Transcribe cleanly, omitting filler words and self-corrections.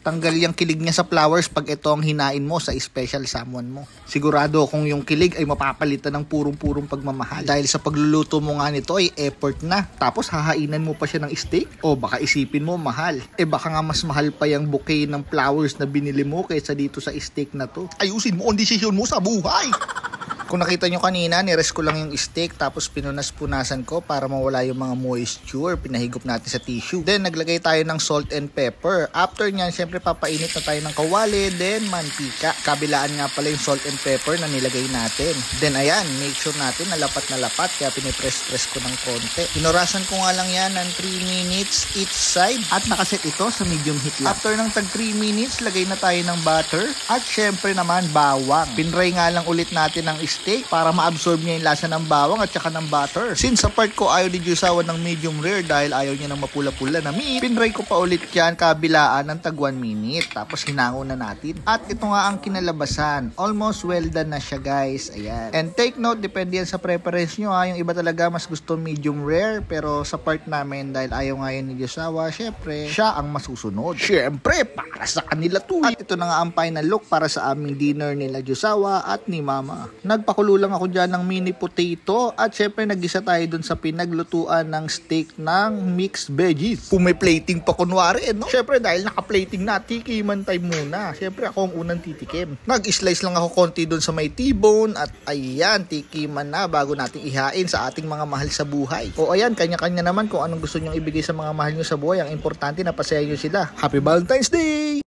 Tanggal yung kilig niya sa flowers pag ito ang hinain mo sa special someone mo. Sigurado kung yung kilig ay mapapalitan ng purong-purong pagmamahal. Dahil sa pagluluto mo nga nito ay effort na. Tapos hahainan mo pa siya ng steak? O baka isipin mo mahal. Baka nga mas mahal pa yung bouquet ng flowers na binili mo kaysa dito sa steak na to. Ayusin mo ang desisyon mo sa buhay! Kung nakita nyo kanina, nirest ko lang yung steak tapos pinunas-punasan ko para mawala yung mga moisture. Pinahigop natin sa tissue. Then, naglagay tayo ng salt and pepper. After nyan, syempre papainit na tayo ng kawali, then mantika. Kabilaan nga pala yung salt and pepper na nilagay natin. Then, ayan, make sure natin na lapat kaya pinipress-press ko ng konti. Pinorasan ko nga lang yan ng 3 minutes each side at nakaset ito sa medium heat lang. After ng tag 3 minutes, lagay na tayo ng butter at syempre naman bawang. Pinray nga lang ulit natin ng steak para ma-absorb niya yung lasa ng bawang at saka ng butter. Since sa part ko ayaw ni Jusawa ng medium rare dahil ayaw niya ng mapula-pula na meat, pinray ko pa ulit yan kabilaan ng tag 1 minute. Tapos hinango na natin. At ito nga ang kinalabasan. Almost well done na siya guys. Ayan. And take note, depende yan sa preference nyo ha. Yung iba talaga mas gusto medium rare pero sa part namin dahil ayaw nga yan ni Jusawa, syempre siya ang masusunod. Syempre para sa kanila to. At ito na nga ang final look para sa aming dinner nila Jusawa at ni Mama. Nagpakulo lang ako dyan ng mini potato at syempre nagisa tayo dun sa pinaglutuan ng steak ng mixed veggies. Pumiplating pa kunwari no? Syempre dahil naka-plating na, tikiman time muna. Syempre ako ang unang titikim. Nag-slice lang ako konti dun sa may T-bone at ayan, tikiman na bago natin ihain sa ating mga mahal sa buhay. O ayan, kanya-kanya naman kung anong gusto nyong ibigay sa mga mahal nyo sa buhay. Ang importante na pasaya nyo sila. Happy Valentine's Day!